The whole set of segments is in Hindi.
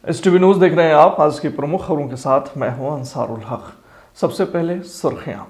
STV न्यूज़ देख रहे हैं आप। आज की प्रमुख खबरों के साथ मैं हूं अंसारुल हक। सबसे पहले सुर्खियां।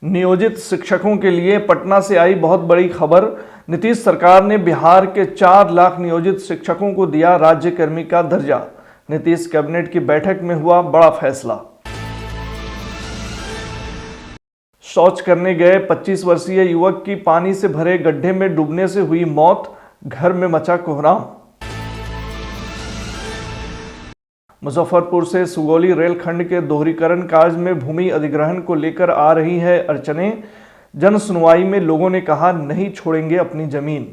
नियोजित शिक्षकों के लिए पटना से आई बहुत बड़ी खबर। नीतीश सरकार ने बिहार के 4 लाख नियोजित शिक्षकों को दिया राज्य कर्मी का दर्जा। नीतीश कैबिनेट की बैठक में हुआ बड़ा फैसला। शौच करने गए 25 वर्षीय युवक की पानी से भरे गड्ढे में डूबने से हुई मौत। घर में मचा कोहराम। मुजफ्फरपुर से सुगौली रेलखंड के दोहरीकरण कार्य में भूमि अधिग्रहण को लेकर आ रही है अड़चनें। जन सुनवाई में लोगों ने कहा नहीं छोड़ेंगे अपनी जमीन।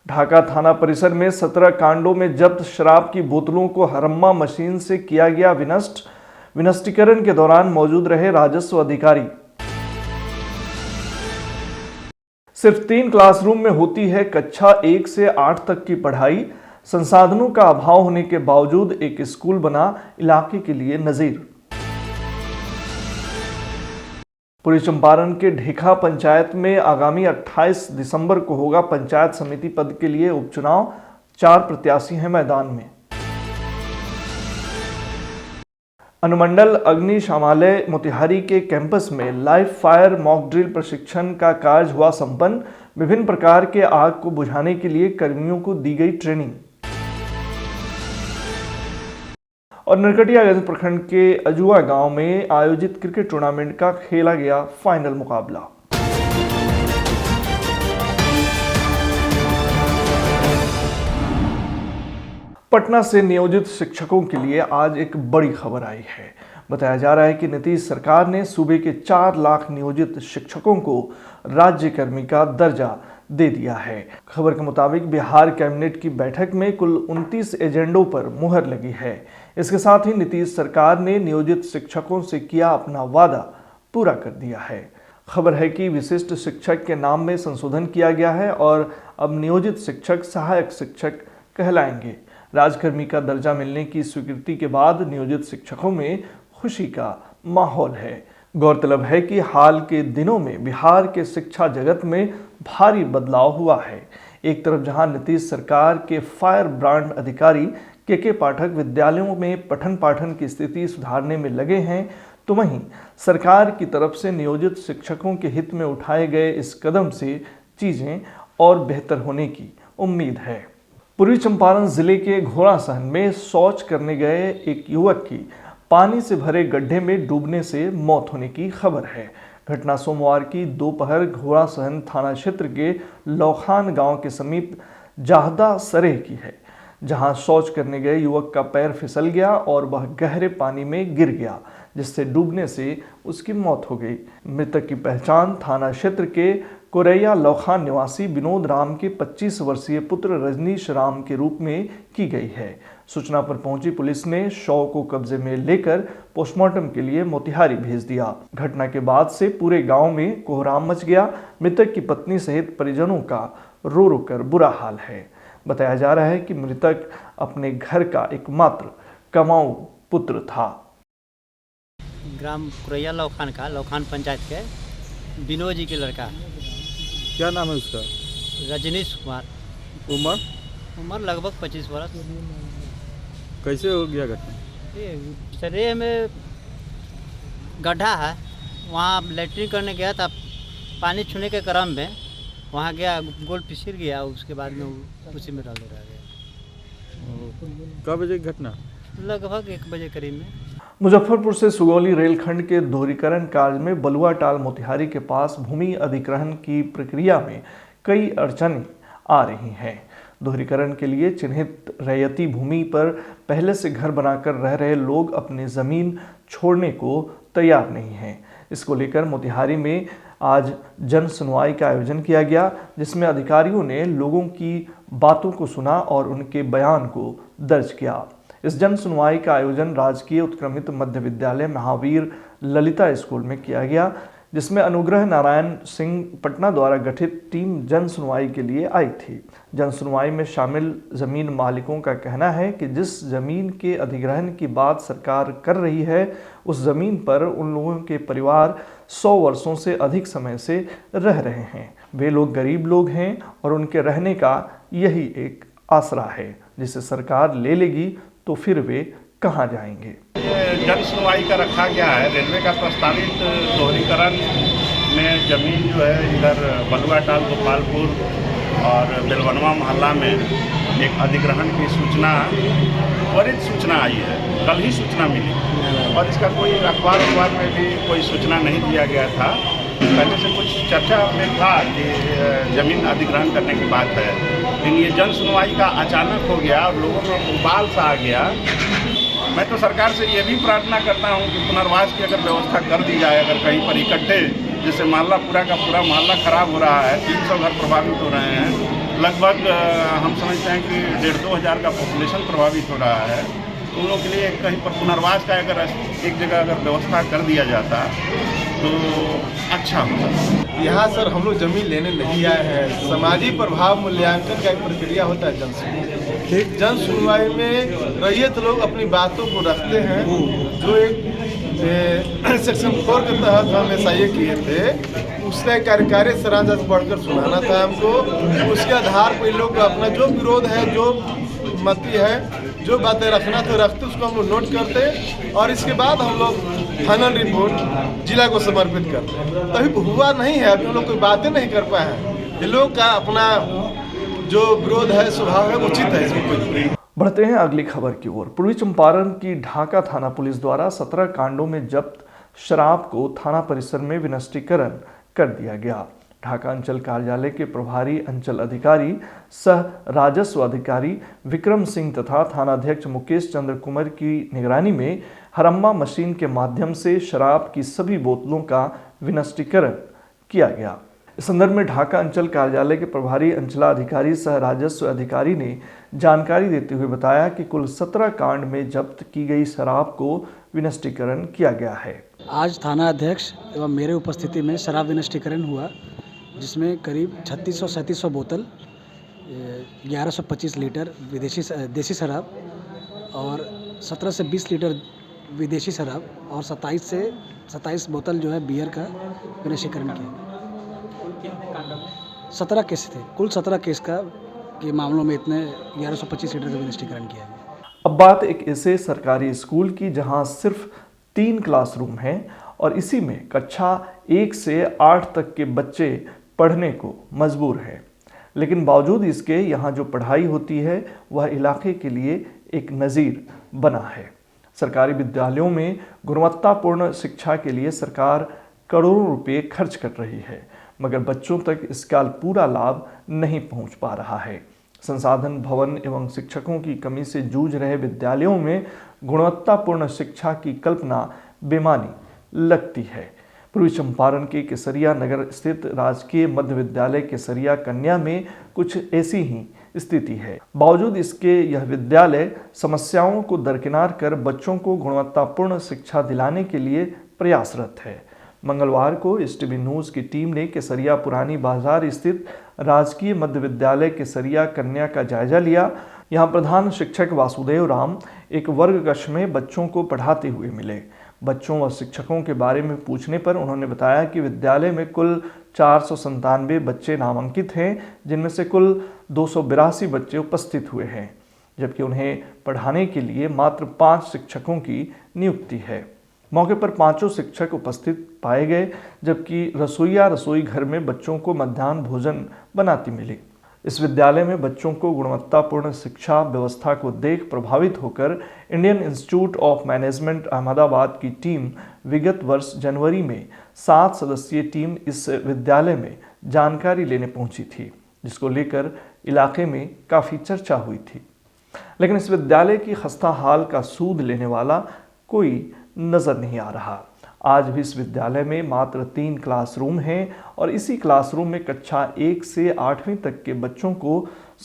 ढाका थाना परिसर में 17 कांडों में जब्त शराब की बोतलों को हरम्मा मशीन से किया गया विनष्ट। विनष्टीकरण के दौरान मौजूद रहे राजस्व अधिकारी। सिर्फ 3 क्लासरूम में होती है कक्षा 1 से 8 तक की पढ़ाई। संसाधनों का अभाव होने के बावजूद एक स्कूल बना इलाके के लिए नजीर। पूर्वी चंपारण के ढेखा पंचायत में आगामी 28 दिसंबर को होगा पंचायत समिति पद के लिए उपचुनाव। 4 प्रत्याशी हैं मैदान में। अनुमंडल अग्निशमालय मोतिहारी के कैंपस में लाइव फायर मॉक ड्रिल प्रशिक्षण का कार्य हुआ संपन्न। विभिन्न प्रकार के आग को बुझाने के लिए कर्मियों को दी गई ट्रेनिंग। और नरकटियागंज प्रखंड के अजुआ गांव में आयोजित क्रिकेट टूर्नामेंट का खेला गया फाइनल मुकाबला। पटना से नियोजित शिक्षकों के लिए आज एक बड़ी खबर आई है। बताया जा रहा है कि नीतीश सरकार ने सूबे के 4 लाख नियोजित शिक्षकों को राज्य कर्मी का दर्जा दे दिया है। खबर के मुताबिक बिहार कैबिनेट की बैठक में कुल 29 एजेंडों पर मुहर लगी है। इसके साथ ही नीतीश सरकार ने नियोजित शिक्षकों से किया अपना वादा पूरा कर दिया है। खबर है कि विशिष्ट शिक्षक के नाम में संशोधन किया गया है और अब नियोजित शिक्षक सहायक शिक्षक कहलाएंगे। राजकर्मी का दर्जा मिलने की स्वीकृति के बाद नियोजित शिक्षकों में खुशी का माहौल है। गौरतलब है कि हाल के दिनों में बिहार के शिक्षा जगत में भारी बदलाव हुआ है। एक तरफ जहां नीतीश सरकार के फायर ब्रांड अधिकारी के पाठक विद्यालयों में पठन पाठन की स्थिति सुधारने में लगे हैं, तो वहीं सरकार की तरफ से नियोजित शिक्षकों के हित में उठाए गए इस कदम से चीजें और बेहतर होने की उम्मीद है। पूर्वी चंपारण जिले के घोड़ासहन में शौच करने गए एक युवक की पानी से भरे गड्ढे में डूबने से मौत होने की खबर है। घटना सोमवार की दोपहर घोड़ासहन थाना क्षेत्र के लौखान गांव के समीप जाहदा सरेह की है, जहां शौच करने गए युवक का पैर फिसल गया और वह गहरे पानी में गिर गया, जिससे डूबने से उसकी मौत हो गई। मृतक की पहचान थाना क्षेत्र के कोरैया लौखान निवासी विनोद राम के 25 वर्षीय पुत्र रजनीश राम के रूप में की गई है। सूचना पर पहुंची पुलिस ने शव को कब्जे में लेकर पोस्टमार्टम के लिए मोतिहारी भेज दिया। घटना के बाद से पूरे गांव में कोहराम मच गया। मृतक की पत्नी सहित परिजनों का रो रो कर बुरा हाल है। बताया जा रहा है कि मृतक अपने घर का एकमात्र कमाऊ पुत्र था। ग्राम कुरैया लौखान पंचायत के विनोद जी के लड़का। क्या नाम है उसका? रजनीश कुमार। उम्र लगभग 25 वर्ष। कैसे हो गया घटना? सरेह में गड्ढा है, वहाँ लैट्रिन करने गया था। पानी छूने के क्रम में वहाँ गया, गोल फिसल गया। उसके बाद में उसी में डाल रह गया। कब बजे घटना? लगभग 1 बजे करीब में। मुजफ्फरपुर से सुगौली रेलखंड के दोहरीकरण कार्य में बलुआटाल मोतिहारी के पास भूमि अधिग्रहण की प्रक्रिया में कई अड़चनें आ रही हैं। दोहरीकरण के लिए चिन्हित रैयती भूमि पर पहले से घर बनाकर रह रहे लोग अपनी जमीन छोड़ने को तैयार नहीं हैं। इसको लेकर मोतिहारी में आज जन सुनवाई का आयोजन किया गया, जिसमें अधिकारियों ने लोगों की बातों को सुना और उनके बयान को दर्ज किया। इस जन सुनवाई का आयोजन राजकीय उत्क्रमित मध्य विद्यालय महावीर ललिता स्कूल में किया गया, जिसमें अनुग्रह नारायण सिंह पटना द्वारा गठित टीम जन सुनवाई के लिए आई थी। जन सुनवाई में शामिल जमीन मालिकों का कहना है कि जिस जमीन के अधिग्रहण की बात सरकार कर रही है, उस जमीन पर उन लोगों के परिवार 100 वर्षों से अधिक समय से रह रहे हैं। वे लोग गरीब लोग हैं और उनके रहने का यही एक आसरा है, जिसे सरकार ले लेगी तो फिर वे कहाँ जाएंगे। ये जन सुनवाई का रखा गया है। रेलवे का प्रस्तावित दोहरीकरण में जमीन जो है इधर बलुआटाल गोपालपुर और बेलवनवा मोहल्ला में एक अधिग्रहण की सूचना, त्वरित सूचना आई है। कल ही सूचना मिली और इसका कोई अखबार में भी कोई सूचना नहीं दिया गया था। पहले से कुछ चर्चा में था कि जमीन अधिग्रहण करने की बात है, लेकिन ये जन सुनवाई का अचानक हो गया और लोगों में उबाल सा आ गया। मैं तो सरकार से ये भी प्रार्थना करता हूँ कि पुनर्वास की अगर व्यवस्था कर दी जाए, अगर कहीं पर इकट्ठे, जैसे मोहल्ला पूरा का पूरा मोहल्ला खराब हो रहा है, 300 घर प्रभावित हो रहे हैं, लगभग हम समझते हैं कि 1,500-2 हज़ार का पॉपुलेशन प्रभावित हो रहा है। तो उन लोगों के लिए कहीं पर पुनर्वास का अगर एक जगह अगर व्यवस्था कर दिया जाता तो अच्छा होता। यहाँ सर हम लोग जमीन लेने नहीं आए हैं। सामाजिक प्रभाव मूल्यांकन का एक प्रक्रिया होता है जन सुनवाई। जन सुनवाई में रैयत लोग अपनी बातों को रखते हैं। जो एक सेक्शन 4 के तहत हम SIA किए थे, उसका एक कार्यकारी सरांजास पढ़कर सुनाना था हमको। उसके आधार पर लोग अपना जो विरोध है, जो मति है, जो बातें रखना तो रखते, उसको हम लोग नोट करते और इसके बाद हम लोग फाइनल रिपोर्ट जिला को समर्पित करते हैं। तभी हुआ नहीं है, अभी हम लोग कोई बातें नहीं कर पाए हैं। ये लोग का अपना जो विरोध है, स्वभाव है, उचित है, इसमें कोई। बढ़ते हैं अगली खबर की ओर। पूर्वी चंपारण की ढाका थाना पुलिस द्वारा 17 कांडों में जब्त शराब को थाना परिसर में विनष्टीकरण कर दिया गया। ढाका अंचल कार्यालय के प्रभारी अंचल अधिकारी सह राजस्व अधिकारी विक्रम सिंह तथा थानाध्यक्ष मुकेश चंद्र कुमार की निगरानी में हरम्मा मशीन के माध्यम से शराब की सभी बोतलों का विनष्टीकरण किया गया। इस संदर्भ में ढाका अंचल कार्यालय के प्रभारी अंचलाधिकारी सह राजस्व अधिकारी ने जानकारी देते हुए बताया कि कुल 17 कांड में जब्त की गई शराब को विनष्टीकरण किया गया है। आज थाना अध्यक्ष एवं मेरे उपस्थिति में शराब विनष्टीकरण हुआ, जिसमें करीब 3600-3700 बोतल, 1125 लीटर देसी शराब और 17 से 20 लीटर विदेशी शराब और 27 से 27 बोतल जो है बियर का विनष्टीकरण किया। 17 केस थे, कुल 17 केस का के मामलों में इतने 1125 लीटर का विनष्टीकरण किया गया। अब बात एक ऐसे सरकारी स्कूल की जहां सिर्फ 3 क्लासरूम हैं और इसी में कक्षा 1 से 8 तक के बच्चे पढ़ने को मजबूर हैं, लेकिन बावजूद इसके यहाँ जो पढ़ाई होती है वह इलाके के लिए एक नज़ीर बना है। सरकारी विद्यालयों में गुणवत्तापूर्ण शिक्षा के लिए सरकार करोड़ों रुपए खर्च कर रही है, मगर बच्चों तक इसका पूरा लाभ नहीं पहुंच पा रहा है। संसाधन, भवन एवं शिक्षकों की कमी से जूझ रहे विद्यालयों में गुणवत्तापूर्ण शिक्षा की कल्पना बेमानी लगती है। पूर्वी चंपारण के केसरिया नगर स्थित राजकीय मध्य विद्यालय केसरिया कन्या में कुछ ऐसी ही स्थिति है। बावजूद इसके यह विद्यालय समस्याओं को दरकिनार कर बच्चों को गुणवत्तापूर्ण शिक्षा दिलाने के लिए प्रयासरत है। मंगलवार को STV न्यूज़ की टीम ने केसरिया पुरानी बाजार स्थित राजकीय मध्य विद्यालय केसरिया कन्या का जायजा लिया। यहाँ प्रधान शिक्षक वासुदेव राम एक वर्ग कक्ष में बच्चों को पढ़ाते हुए मिले। बच्चों व शिक्षकों के बारे में पूछने पर उन्होंने बताया कि विद्यालय में कुल 497 बच्चे नामांकित हैं, जिनमें से कुल 282 बच्चे उपस्थित हुए हैं, जबकि उन्हें पढ़ाने के लिए मात्र 5 शिक्षकों की नियुक्ति है। मौके पर 5 शिक्षक उपस्थित पाए गए, जबकि रसोइया रसोई घर में बच्चों को मध्याह्न भोजन बनाती मिली। इस विद्यालय में बच्चों को गुणवत्तापूर्ण शिक्षा व्यवस्था को देख प्रभावित होकर Indian institute of management Ahmedabad की टीम विगत वर्ष जनवरी में 7 सदस्यीय टीम इस विद्यालय में जानकारी लेने पहुंची थी, जिसको लेकर इलाके में काफ़ी चर्चा हुई थी। लेकिन इस विद्यालय की खस्ता हाल का सूद लेने वाला कोई नज़र नहीं आ रहा। आज भी इस विद्यालय में मात्र 3 क्लासरूम हैं और इसी क्लासरूम में कक्षा 1 से 8वीं तक के बच्चों को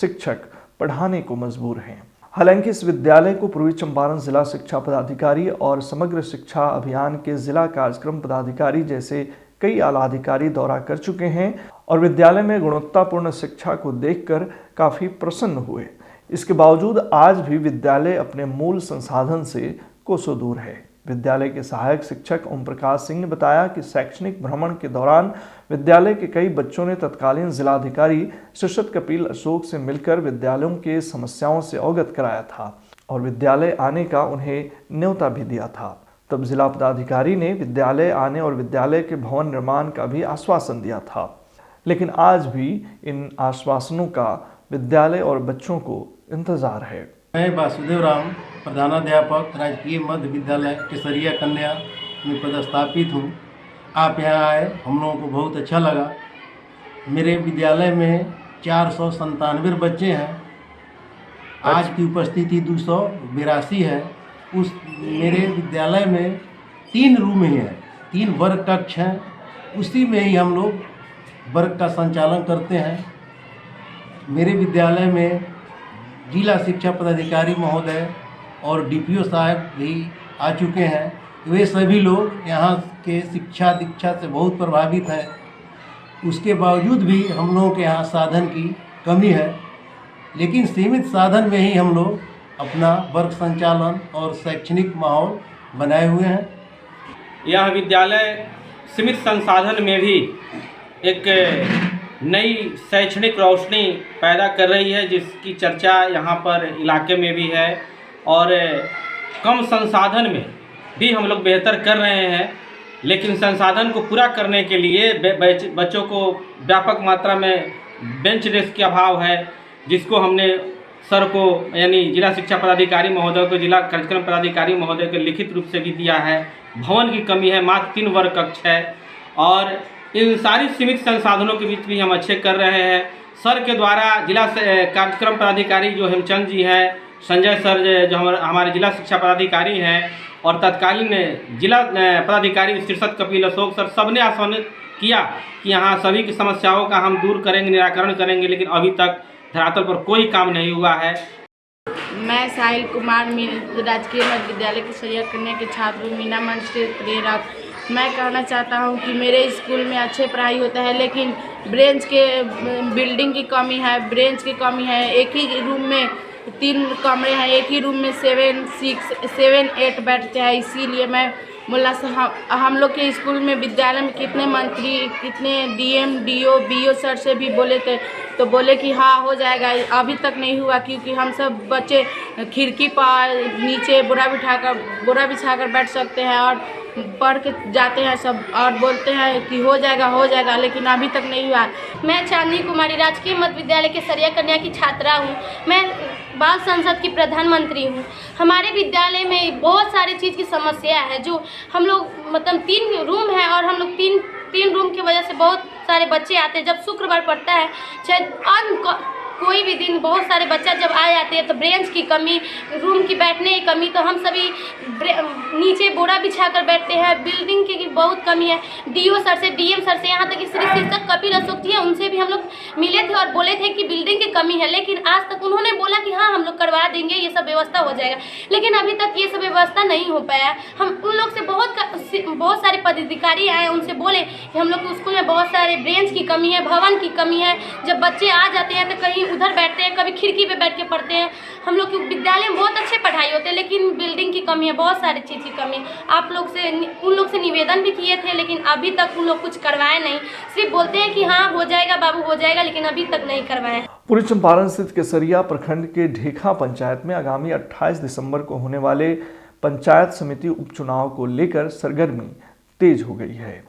शिक्षक पढ़ाने को मजबूर हैं। हालांकि इस विद्यालय को पूर्वी चंपारण जिला शिक्षा पदाधिकारी और समग्र शिक्षा अभियान के जिला कार्यक्रम पदाधिकारी जैसे कई आला अधिकारी दौरा कर चुके हैं और विद्यालय में गुणवत्तापूर्ण शिक्षा को देखकर काफ़ी प्रसन्न हुए। इसके बावजूद आज भी विद्यालय अपने मूल संसाधन से कोसों दूर है, विद्यालय के सहायक शिक्षक ओम प्रकाश सिंह ने बताया कि शैक्षणिक भ्रमण के दौरान विद्यालय के कई बच्चों ने तत्कालीन जिलाधिकारी शीर्षद कपिल अशोक से मिलकर विद्यालयों के समस्याओं से अवगत कराया था और विद्यालय आने का उन्हें न्योता भी दिया था। तब जिला पदाधिकारी ने विद्यालय आने और विद्यालय के भवन निर्माण का भी आश्वासन दिया था, लेकिन आज भी इन आश्वासनों का विद्यालय और बच्चों को इंतजार है। मैं वासुदेव राम, प्रधानाध्यापक राजकीय मध्य विद्यालय केसरिया कन्या में पदस्थापित हूँ। आप यहाँ आए, हम लोगों को बहुत अच्छा लगा। मेरे विद्यालय में 497 बच्चे हैं। आज की उपस्थिति 282 है। उस मेरे विद्यालय में 3 रूम ही हैं, 3 वर्ग कक्ष हैं। उसी में ही हम लोग वर्ग का संचालन करते हैं। मेरे विद्यालय में जिला शिक्षा पदाधिकारी महोदय और डीपीओ साहब भी आ चुके हैं। वे सभी लोग यहाँ के शिक्षा दीक्षा से बहुत प्रभावित हैं। उसके बावजूद भी हम लोगों के यहाँ साधन की कमी है, लेकिन सीमित साधन में ही हम लोग अपना वर्ग संचालन और शैक्षणिक माहौल बनाए हुए हैं। यह विद्यालय सीमित संसाधन में भी एक नई शैक्षणिक रोशनी पैदा कर रही है, जिसकी चर्चा यहाँ पर इलाके में भी है। और कम संसाधन में भी हम लोग बेहतर कर रहे हैं, लेकिन संसाधन को पूरा करने के लिए बच्चों को व्यापक मात्रा में बेंच डेस्क के अभाव है, जिसको हमने सर को यानी जिला शिक्षा पदाधिकारी महोदय को, जिला कार्यक्रम पदाधिकारी महोदय को लिखित रूप से भी दिया है। भवन की कमी है, मात्र 3 वर्ग कक्ष है और इन सारी सीमित संसाधनों के बीच भी हम अच्छे कर रहे हैं। सर के द्वारा जिला कार्यक्रम पदाधिकारी जो हेमचंद जी हैं, संजय सर जो हमारे जिला शिक्षा पदाधिकारी हैं और तत्कालीन जिला पदाधिकारी शीर्षद कपिल अशोक सर, सबने आश्वासन किया कि यहाँ सभी की समस्याओं का हम दूर करेंगे, निराकरण करेंगे, लेकिन अभी तक धरातल पर कोई काम नहीं हुआ है। मैं साहिल कुमार राजकीय मध्य विद्यालय के सैया कन्या के छात्र मीना मंच से प्रेरक। मैं कहना चाहता हूं कि मेरे स्कूल में अच्छे पढ़ाई होता है, लेकिन ब्रेंच के बिल्डिंग की कमी है, ब्रेंच की कमी है। एक ही रूम में 3 कमरे हैं, एक ही रूम में 7, 8 बैठते हैं। इसीलिए मैं बोला हम लोग के स्कूल में विद्यालय में कितने मंत्री, कितने डीएम, डीओ, बीओ सर से भी बोले थे, तो बोले कि हाँ हो जाएगा। अभी तक नहीं हुआ, क्योंकि हम सब बच्चे खिड़की पर नीचे बोरा बिछाकर बैठ सकते हैं और पढ़ के जाते हैं सब, और बोलते हैं कि हो जाएगा, लेकिन अभी तक नहीं हुआ। मैं चांदनी कुमारी राजकीय मध्य विद्यालय के सरिया कन्या की छात्रा हूँ। मैं बाल संसद की प्रधानमंत्री हूँ। हमारे विद्यालय में बहुत सारी चीज़ की समस्या है, जो हम लोग मतलब 3 रूम है और हम लोग 3 रूम की वजह से बहुत सारे बच्चे आते हैं। जब शुक्रवार पड़ता है, चाहे कोई भी दिन, बहुत सारे बच्चा जब आ जाते हैं तो ब्रेंच की कमी, रूम की बैठने की कमी, तो हम सभी नीचे बोरा बिछाकर बैठते हैं। बिल्डिंग की बहुत कमी है। डीओ सर से, डीएम सर से, यहाँ तक कि श्री शीर्षद कपिल अशोक जी हैं, उनसे भी हम लोग मिले थे और बोले थे कि बिल्डिंग की कमी है, लेकिन आज तक उन्होंने बोला कि हाँ हम लोग करवा देंगे, ये सब व्यवस्था हो जाएगा, लेकिन अभी तक ये सब व्यवस्था नहीं हो पाया। हम उन लोग से बहुत सारे पदाधिकारी आए, उनसे बोले कि हम लोग के स्कूल में बहुत सारे ब्रेंच की कमी है, भवन की कमी है। जब बच्चे आ जाते हैं तो कहीं उधर बैठते हैं, कभी खिड़की पे बैठ के पढ़ते हैं। हम लोग के विद्यालय में बहुत अच्छे पढ़ाई होते हैं, लेकिन बिल्डिंग की कमी है, बहुत सारी चीज़ की कमी है। आप लोग से, उन लोग से निवेदन भी किए थे, लेकिन अभी तक उन लोग कुछ करवाए नहीं। सिर्फ बोलते हैं कि हाँ हो जाएगा बाबू, हो जाएगा, लेकिन अभी तक नहीं करवाए। पूर्वी चंपारण स्थित केसरिया प्रखंड के ढेखा पंचायत में आगामी 28 दिसंबर को होने वाले पंचायत समिति उपचुनाव को लेकर सरगर्मी तेज हो गई है।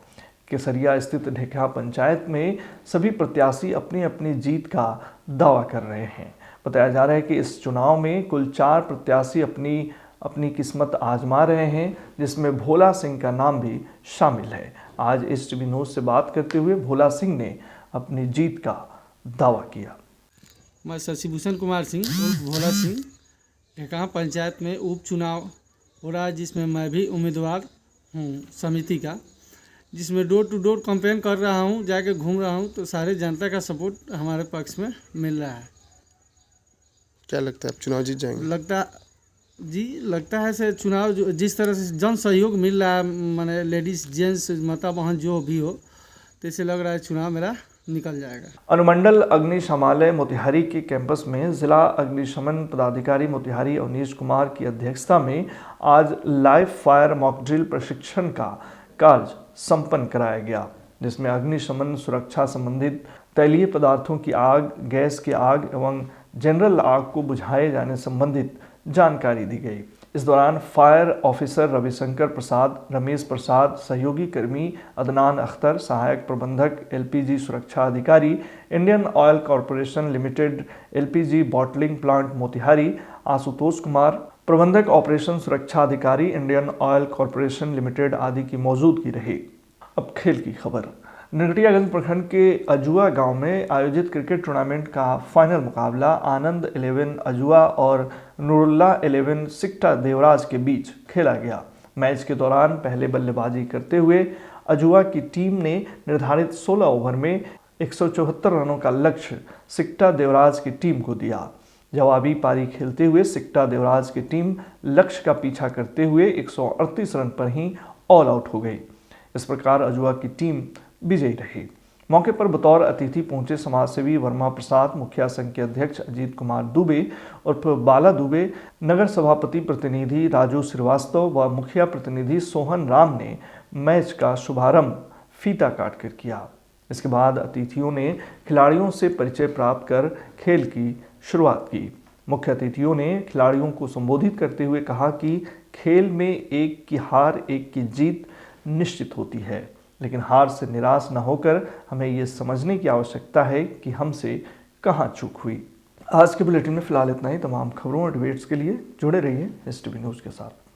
केसरिया स्थित ढेखा पंचायत में सभी प्रत्याशी अपनी अपनी जीत का दावा कर रहे हैं। बताया जा रहा है कि इस चुनाव में कुल 4 प्रत्याशी अपनी किस्मत आजमा रहे हैं, जिसमें भोला सिंह का नाम भी शामिल है। आज STV न्यूज़ से बात करते हुए भोला सिंह ने अपनी जीत का दावा किया। मैं शशिभूषण कुमार सिंह भोला सिंह, ढेका पंचायत में उपचुनाव हो रहा है, जिसमें मैं भी उम्मीदवार हूँ समिति का, जिसमें डोर टू डोर कैंपेन कर रहा हूँ, जाके घूम रहा हूँ, तो सारे जनता का सपोर्ट हमारे पक्ष में मिल रहा है। क्या लगता है आप चुनाव जीत जाएंगे? लगता है से चुनाव जिस तरह से जन सहयोग मिल रहा है, माने लेडीज़ जेंट्स माता बहन जो भी हो, तो इसे लग रहा है चुनाव मेरा निकल जाएगा। अनुमंडल अग्निशमालय मोतिहारी के कैंपस में जिला अग्निशमन पदाधिकारी मोतिहारी अवनीश कुमार की अध्यक्षता में आज लाइव फायर मॉक ड्रिल प्रशिक्षण का कार्य संपन्न कराया गया, जिसमें अग्निशमन सुरक्षा संबंधित तैलीय पदार्थों की आग, गैस की आग एवं जनरल आग को बुझाए जाने संबंधित जानकारी दी गई। इस दौरान फायर ऑफिसर रविशंकर प्रसाद, रमेश प्रसाद, सहयोगी कर्मी अदनान अख्तर, सहायक प्रबंधक एलपीजी सुरक्षा अधिकारी Indian oil corporation limited LPG bottling plant Motihari Ashutosh Kumar, प्रबंधक ऑपरेशन सुरक्षा अधिकारी इंडियन ऑयल कॉरपोरेशन लिमिटेड आदि की मौजूदगी रही। अब खेल की खबर। नरकटियागंज प्रखंड के अजुआ गांव में आयोजित क्रिकेट टूर्नामेंट का फाइनल मुकाबला आनंद 11 अजुआ और नूरुल्लाह 11 सिकटा देवराज के बीच खेला गया। मैच के दौरान पहले बल्लेबाजी करते हुए अजुआ की टीम ने निर्धारित 16 ओवर में 174 रनों का लक्ष्य सिकटा देवराज की टीम को दिया। जवाबी पारी खेलते हुए सिकटा देवराज की टीम लक्ष्य का पीछा करते हुए 138 रन पर ही ऑल आउट हो गई। इस प्रकार अजुआ की टीम विजयी रही। मौके पर बतौर अतिथि पहुंचे समाजसेवी वर्मा प्रसाद, मुखिया संघ के अध्यक्ष अजीत कुमार दुबे उर्फ बाला दुबे, नगर सभापति प्रतिनिधि राजू श्रीवास्तव व मुखिया प्रतिनिधि सोहन राम ने मैच का शुभारंभ फीता काट कर किया। इसके बाद अतिथियों ने खिलाड़ियों से परिचय प्राप्त कर खेल की शुरुआत की। मुख्य अतिथियों ने खिलाड़ियों को संबोधित करते हुए कहा कि खेल में एक की हार एक की जीत निश्चित होती है, लेकिन हार से निराश न होकर हमें ये समझने की आवश्यकता है कि हमसे कहाँ चूक हुई। आज के बुलेटिन में फिलहाल इतना ही। तमाम खबरों और डिबेट्स के लिए जुड़े रहिए STV न्यूज़ के साथ।